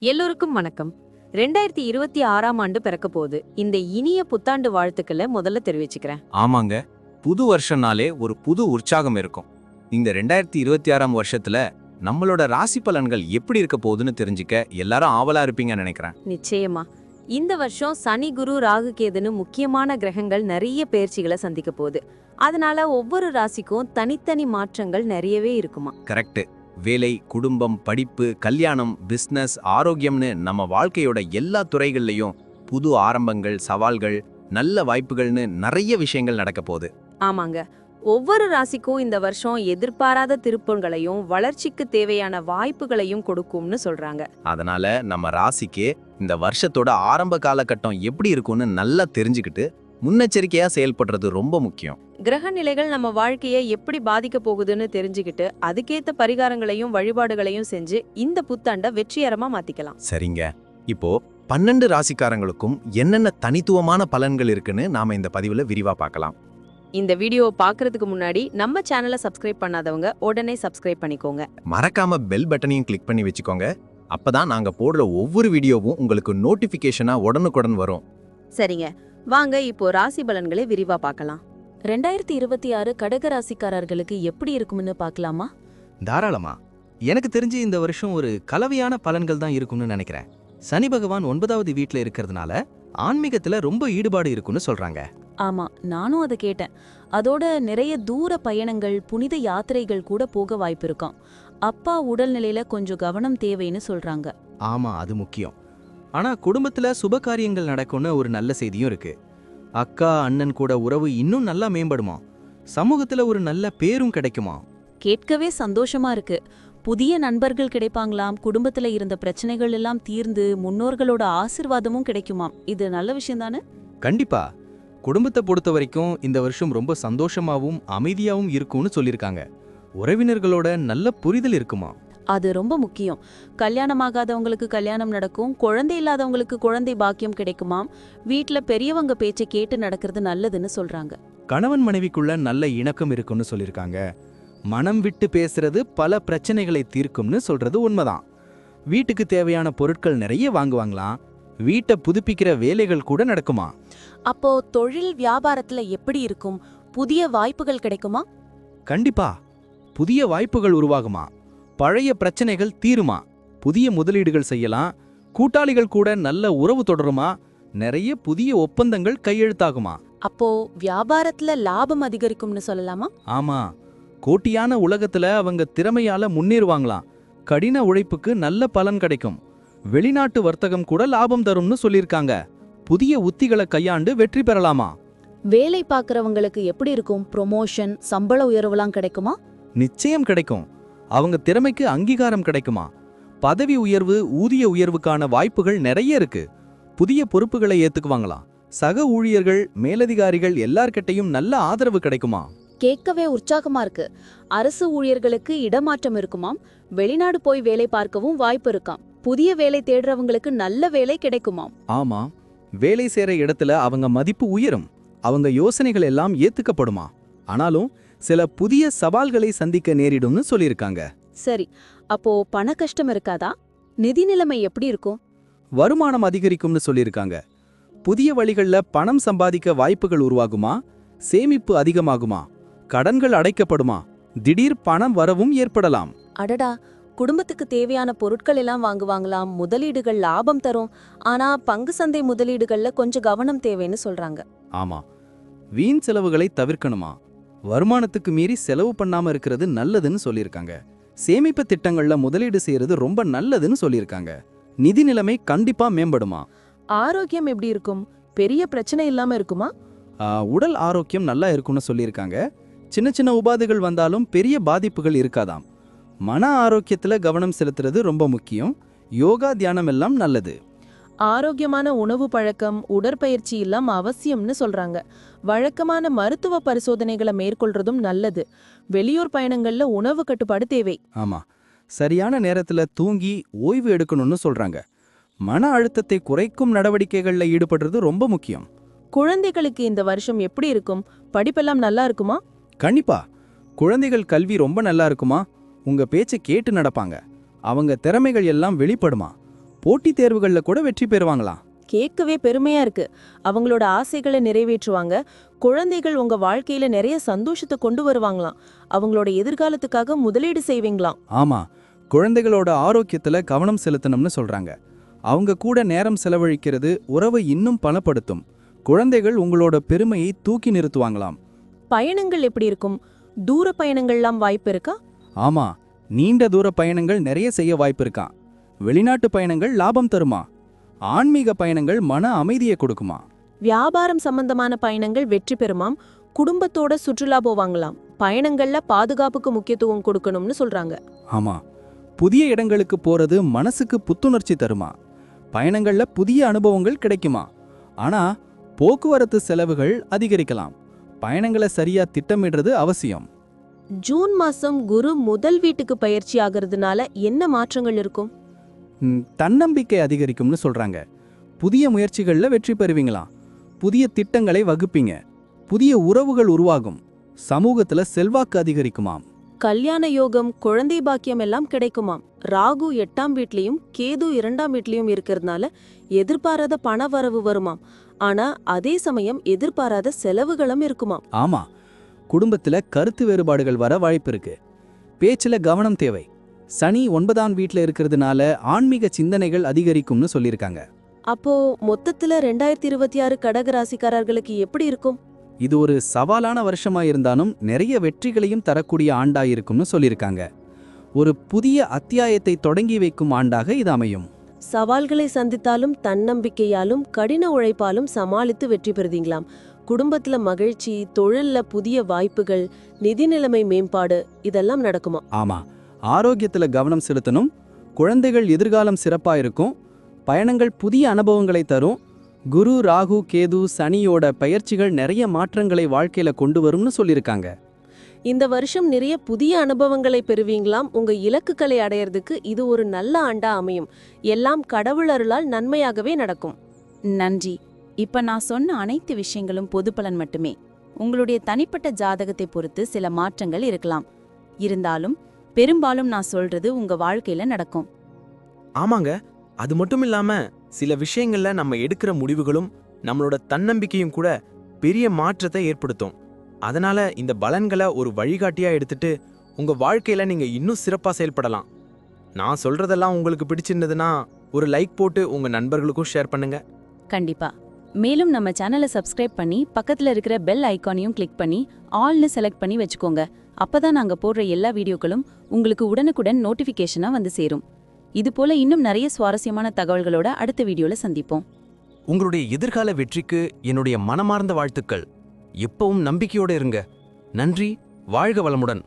எல்லோருக்கும் வணக்கம். 2026ஆம் ஆண்டு பிறக்க போகுது. இந்த இனிய புத்தாண்டு வாழ்த்துக்களை முதல்ல தெரிவிச்சுக்கிறேன். ஆமாங்க, புது வருஷம்னாலே ஒரு புது உற்சாகம் இருக்கும். இந்த 2026ஆம் வருஷத்துல நம்மளோட ராசி பலன்கள் எப்படி இருக்க போகுதுன்னு தெரிஞ்சுக்க எல்லாரும் ஆவலா இருப்பீங்கன்னு நினைக்கிறேன். நிச்சயமா இந்த வருஷம் சனி, குரு, ராகு, கேதுன்னு முக்கியமான கிரகங்கள் நிறைய பெயர்ச்சிகளை சந்திக்க போகுது. அதனால ஒவ்வொரு ராசிக்கும் தனித்தனி மாற்றங்கள் நிறையவே இருக்குமா. கரெக்ட். வேலை, குடும்பம், படிப்பு, கல்யாணம், பிசினஸ், ஆரோக்கியம்னு நம்ம வாழ்க்கையோட எல்லா துறைகள்லயும் புது ஆரம்பங்கள், சவால்கள், நல்ல வாய்ப்புகள்னு நிறைய விஷயங்கள் நடக்க போகுது. ஆமாங்க, ஒவ்வொரு ராசிக்கும் இந்த வருஷம் எதிர்பாராத திருப்பங்களையும் வளர்ச்சிக்கு தேவையான வாய்ப்புகளையும் கொடுக்கும்னு சொல்றாங்க. அதனால நம்ம ராசிக்கு இந்த வருஷத்தோட ஆரம்ப காலகட்டம் எப்படி இருக்கும்னு நல்லா தெரிஞ்சுக்கிட்டு முன்னெச்சரிக்கையா செயல்படுறது ரொம்ப முக்கியம். கிரக நிலைகள் நம்ம வாழ்க்கையை எப்படி பாதிக்க போகுதுன்னு தெரிஞ்சுக்கிட்டு அதுக்கேத்த பரிகாரங்களையும் வழிபாடுகளையும் செஞ்சு இந்த புத்தாண்டை வெற்றிகரமா மாத்திக்கலாம். சரிங்க, இப்போ 12 ராசிக்காரங்களுக்கும் என்னென்ன தனித்துவமான பலன்கள் இருக்குன்னு நாம இந்த பதிவுல விரிவா பார்க்கலாம். இந்த வீடியோவை பார்க்கறதுக்கு முன்னாடி நம்ம சேனலை சப்ஸ்கிரைப் பண்ணாதவங்க உடனே சப்ஸ்கிரைப் பண்ணிக்கோங்க. மறக்காம பெல் பட்டனையும் கிளிக் பண்ணி வச்சுக்கோங்க. அப்பதான் நாங்க போடுற ஒவ்வொரு வீடியோவும் உங்களுக்கு நோட்டிபிகேஷனா உடனுக்குடன் வரும். சரிங்க, வாங்க இப்போ ராசி பலன்களை விரிவா பார்க்கலாம். 2026 கடக ராசிக்காரர்களுக்கு எப்படி இருக்கும்னு பார்க்கலாமா? தாராளமா. எனக்கு தெரிஞ்சு இந்த வருஷம் ஒரு கலவையான பலன்கள் தான் இருக்கும்னு நினைக்கிறேன். சனி பகவான் 9வது வீட்ல இருக்கிறதுனால ஆன்மீகத்துல ரொம்ப ஈடுபாடு இருக்குன்னு சொல்றாங்க. ஆமா, நானும் அதை கேட்டேன். அதோட நிறைய தூர பயணங்கள், புனித யாத்திரைகள் கூட போக வாய்ப்பு இருக்கும். அப்பா உடல்நிலையில கொஞ்சம் கவனம் தேவைன்னு சொல்றாங்க. ஆமா, அது முக்கியம். ஆனா குடும்பத்துல சுப காரியங்கள் நடக்கும்னு ஒரு நல்ல செய்தியும் இருக்கு. அக்கா அண்ணன் கூட உறவு இன்னும் நல்லா மேம்படுமா. சமூகத்துல ஒரு நல்ல பேரும் கிடைக்குமா. கேட்கவே சந்தோஷமா இருக்கு. புதிய நண்பர்கள் கிடைப்பாங்களாம். குடும்பத்துல இருந்த பிரச்சனைகள் எல்லாம் தீர்ந்து முன்னோர்களோட ஆசிர்வாதமும் கிடைக்குமாம். இது நல்ல விஷயம் தானே? கண்டிப்பா. குடும்பத்தை பொறுத்த வரைக்கும் இந்த வருஷம் ரொம்ப சந்தோஷமாவும் அமைதியாவும் இருக்கும்னு சொல்லியிருக்காங்க. உறவினர்களோட நல்ல புரிதல் இருக்குமா. அது ரொம்ப முக்கியம். கல்யாணமாகாதவங்களுக்கு கல்யாணம் நடக்கும். குழந்தை இல்லாதவங்களுக்கு குழந்தை பாக்கியம் கிடைக்குமாம். வீட்ல பெரியவங்க பேச்சை கேட்டு நடக்கிறது நல்லதுன்னு சொல்றாங்க. கணவன் மனைவிக்குள்ள நல்ல இணக்கம் இருக்கும்னு சொல்லியிருக்காங்க. மனம் விட்டு பேசுறது பல பிரச்சனைகளை தீர்க்கும்னு சொல்றது உண்மைதான். வீட்டுக்கு தேவையான பொருட்கள் நிறைய வாங்குவாங்களாம். வீட்டை புதுப்பிக்கிற வேலைகள் கூட நடக்குமா. அப்போ தொழில் வியாபாரத்துல எப்படி இருக்கும்? புதிய வாய்ப்புகள் கிடைக்குமா? கண்டிப்பா. புதிய வாய்ப்புகள் உருவாகுமா. பழைய பிரச்சனைகள் தீருமா. புதிய முதலீடுகள் செய்யலாம். கூட்டாளிகள் கூட நல்ல உறவு தொடருமா. நிறைய புதிய ஒப்பந்தங்கள் கையெழுத்தாகுமா. அப்போ வியாபாரத்துல லாபம் அதிகரிக்கும்னு சொல்லலாமா? ஆமா, போட்டியான உலகத்துல அவங்க திறமையால முன்னேறுவாங்களாம். கடின உழைப்புக்கு நல்ல பலன் கிடைக்கும். வெளிநாட்டு வர்த்தகம் கூட லாபம் தரும்னு சொல்லியிருக்காங்க. புதிய உத்திகளை கையாண்டு வெற்றி பெறலாமா. வேலை பார்க்கறவங்களுக்கு எப்படி இருக்கும்? ப்ரொமோஷன், சம்பள உயர்வுலாம் கிடைக்குமா? நிச்சயம் கிடைக்கும். அவங்க திறமைக்கு அங்கீகாரம் கிடைக்குமா. பதவி உயர்வு, ஊதிய உயர்வுக்கான வாய்ப்புகள் நிறைய இருக்கு. புதிய பொறுப்புகளை ஏத்துக்குவாங்களாம். சக ஊழியர்கள், மேலதிகாரிகள் எல்லார்கிட்டையும் நல்ல ஆதரவு கிடைக்குமா. கேட்கவே உற்சாகமா இருக்கு. அரசு ஊழியர்களுக்கு இடமாற்றம் இருக்குமாம். வெளிநாடு போய் வேலை பார்க்கவும் வாய்ப்பு இருக்காம். புதிய வேலை தேடுறவங்களுக்கு நல்ல வேலை கிடைக்குமாம். ஆமா, வேலை செய்யற இடத்துல அவங்க மதிப்பு உயரும். அவங்க யோசனைகள் எல்லாம் ஏத்துக்கப்படுமா. ஆனாலும் சில புதிய சவால்களை சந்திக்க நேரிடும்னு சொல்லியிருக்காங்க. சரி, அப்போ பண கஷ்டம் இருக்காதா? நிதி நிலைமை எப்படி இருக்கும்? வருமானம் அதிகரிக்கும்னு சொல்லியிருக்காங்க. புதிய வழிகள்ல பணம் சம்பாதிக்க வாய்ப்புகள் உருவாகுமா. சேமிப்பு அதிகமாகுமா. கடன்கள் அடைக்கப்படுமா. திடீர் பணம் வரவும் ஏற்படலாம். அடடா, குடும்பத்துக்கு தேவையான பொருட்கள் எல்லாம் வாங்குவாங்களாம். முதலீடுகள் லாபம் தரும். ஆனா பங்கு சந்தை முதலீடுகள்ல கொஞ்சம் கவனம் தேவைன்னு சொல்றாங்க. ஆமா, வீண் செலவுகளை தவிர்க்கணுமா. வருமானத்துக்கு மீறி செலவு பண்ணாம இருக்கிறது நல்லதுன்னு சொல்லியிருக்காங்க. சேமிப்பு திட்டங்கள்ல முதலீடு செய்யறது ரொம்ப நல்லதுன்னு சொல்லியிருக்காங்க. நிதி நிலைமை கண்டிப்பா மேம்படுமா. ஆரோக்கியம் எப்படி இருக்கும்? பெரிய பிரச்சனை இல்லாம இருக்குமா? உடல் ஆரோக்கியம் நல்லா இருக்கும்னு சொல்லியிருக்காங்க. சின்ன சின்ன உபாதைகள் வந்தாலும் பெரிய பாதிப்புகள் இருக்காதாம். மன ஆரோக்கியத்துல கவனம் செலுத்துறது ரொம்ப முக்கியம். யோகா, தியானம் எல்லாம் நல்லது. ஆரோக்கியமான உணவு பழக்கம், உடற்பயிற்சி எல்லாம் அவசியம்னு சொல்றாங்க. வழக்கமான மருத்துவ பரிசோதனைகளை மேற்கொள்றதும் நல்லது. வெளியூர் பயணங்கள்ல உணவு கட்டுப்பாடு தேவை. ஆமா, சரியான நேரத்துல தூங்கி ஓய்வு எடுக்கணும்னு சொல்றாங்க. மன அழுத்தத்தை குறைக்கும் நடவடிக்கைகள்ல ஈடுபடுறது ரொம்ப முக்கியம். குழந்தைகளுக்கு இந்த வருஷம் எப்படி இருக்கும்? படிப்பெல்லாம் நல்லா இருக்குமா? கண்டிப்பா. குழந்தைகள் கல்வி ரொம்ப நல்லா இருக்குமா. உங்க பேச்சை கேட்டு நடப்பாங்க. அவங்க திறமைகள் எல்லாம் வெளிப்படுமா. போட்டித் தேர்வுகள்ல கூட வெற்றி பெறுவாங்களாம். கேட்கவே பெருமையா இருக்கு. அவங்களோட ஆசைகளை நிறைவேற்றுவாங்க. குழந்தைகள் உங்க வாழ்க்கையில நிறைய சந்தோஷத்தை கொண்டு வருவாங்களாம். அவங்களோட எதிர்காலத்துக்காக முதலீடு செய்வீங்களாம். ஆமா, குழந்தைகளோட ஆரோக்கியத்துல கவனம் செலுத்தணும்னு சொல்றாங்க. அவங்க கூட நேரம் செலவழிக்கிறது உறவை இன்னும் பலப்படுத்தும். குழந்தைகள் உங்களோட பெருமையை தூக்கி நிறுத்துவாங்களாம். பயணங்கள் எப்படி இருக்கும்? தூர பயணங்கள்லாம் வாய்ப்பு இருக்கா? ஆமா, நீண்ட தூர பயணங்கள் நிறைய செய்ய வாய்ப்பு இருக்காம். வெளிநாட்டு பயணங்கள் லாபம் தருமா. ஆன்மீக பயணங்கள் மன அமைதியை கொடுக்குமா. வியாபாரம் சம்பந்தமான பயணங்கள் வெற்றி பெறுமாம். குடும்பத்தோட சுற்றுலா போவாங்களாம். பயணங்கள்ல பாதுகாப்புக்கு முக்கியத்துவம் கொடுக்கணும்னு சொல்றாங்க. ஆமா, புதிய இடங்களுக்கு போறது மனசுக்கு புத்துணர்ச்சி தருமா. பயணங்கள்ல புதிய அனுபவங்கள் கிடைக்குமா. ஆனா போக்குவரத்து செலவுகள் அதிகரிக்கலாம். பயணங்களை சரியா திட்டமிடுறது அவசியம். ஜூன் மாசம் குரு முதல் வீட்டுக்கு பயிற்சி ஆகிறதுனால என்ன மாற்றங்கள் இருக்கும்? தன்னம்பிக்கை அதிகரிக்கும்னு சொல்றாங்க. புதிய முயற்சிகள்ல வெற்றி பெறுவீங்களாம். புதிய திட்டங்களை வகுப்பீங்க. புதிய உறவுகள் உருவாகும். சமூகத்துல செல்வாக்கு அதிகரிக்குமாம். கல்யாண யோகம், குழந்தை பாக்கியம் எல்லாம் கிடைக்குமாம். ராகு 8ஆம் வீட்லயும் கேது 2ஆம் வீட்லயும் இருக்கிறதுனால எதிர்பாராத பண வரவு வருமாம். ஆனா அதே சமயம் எதிர்பாராத செலவுகளும் இருக்குமாம். ஆமா, குடும்பத்துல கருத்து வேறுபாடுகள் வர வாய்ப்பு இருக்கு. பேச்சுல கவனம் தேவை. சனி 9ஆம் வீட்ல இருக்கிறதுனால ஆன்மீக சிந்தனைகள் அதிகரிக்கும்னு சொல்லியிருக்காங்க. அப்போ மொத்தத்துல 2026 கடக ராசிக்காரர்களுக்கு எப்படி இருக்கும்? இது ஒரு சவாலான வருஷமா இருந்தாலும் நிறைய வெற்றிகளையும் தரக்கூடிய ஆண்டாயிருக்கும்னு சொல்லியிருக்காங்க. ஒரு புதிய அத்தியாயத்தை தொடங்கி வைக்கும் ஆண்டாக இது அமையும். சவால்களை சந்தித்தாலும் தன்னம்பிக்கையாலும் கடின உழைப்பாலும் சமாளித்து வெற்றி பெறுதீங்களாம். குடும்பத்துல மகிழ்ச்சி, தொழில்ல புதிய வாய்ப்புகள், நிதி நிலைமை மேம்பாடு இதெல்லாம் நடக்குமா. ஆமா, ஆரோக்கியத்துல கவனம் செலுத்தணும். குழந்தைகள் எதிர்காலம் சிறப்பா இருக்கும். பயணங்கள் புதிய அனுபவங்களை தரும். குரு, ராகு, கேது, சனியோட பயிற்சிகள் நிறைய மாற்றங்களை வாழ்க்கையில கொண்டு வரும்னு சொல்லியிருக்காங்க. இந்த வருஷம் நிறைய புதிய அனுபவங்களை பெறுவீங்களாம். உங்க இலக்குகளை அடையறதுக்கு இது ஒரு நல்ல ஆண்டா அமையும். எல்லாம் கடவுள் அருளால் நன்மையாகவே நடக்கும். நன்றி. இப்ப நான் சொன்ன அனைத்து விஷயங்களும் பொது பலன் மட்டுமே. உங்களுடைய தனிப்பட்ட ஜாதகத்தை பொறுத்து சில மாற்றங்கள் இருக்கலாம். இருந்தாலும் பெரும்பாலும் நான் சொல்றது உங்க வாழ்க்கையில நடக்கும். ஆமாங்க, அது மட்டும் இல்லாம சில விஷயங்கள்ல நம்ம எடுக்கிற முடிவுகளும் நம்மளோட தன்னம்பிக்கையும் கூட பெரிய மாற்றத்தை ஏற்படுத்தும். அதனால இந்த பலன்களை ஒரு வழிகாட்டியா எடுத்துட்டு உங்க வாழ்க்கையில நீங்க இன்னும் சிறப்பா செயல்படலாம். நான் சொல்றதெல்லாம் உங்களுக்கு பிடிச்சிருந்ததுன்னா ஒரு லைக் போட்டு உங்க நண்பர்களுக்கும் ஷேர் பண்ணுங்க. கண்டிப்பா. மேலும் நம்ம சேனலை சப்ஸ்கிரைப் பண்ணி பக்கத்துல இருக்கிற பெல் ஐகானையும் கிளிக் பண்ணி ஆல்னு செலக்ட் பண்ணி வச்சுக்கோங்க. அப்பதான் நாங்க போடுற எல்லா வீடியோக்களும் உங்களுக்கு உடனுக்குடன் நோட்டிஃபிகேஷனா வந்து சேரும். இது போல இன்னும் நிறைய சுவாரஸ்யமான தகவல்களோட அடுத்த வீடியோல சந்திப்போம். உங்களுடைய எதிர்கால வெற்றிக்கு என்னுடைய மனமார்ந்த வாழ்த்துக்கள். எப்பவும் நம்பிக்கையோட இருங்க. நன்றி. வாழ்க வளமுடன்.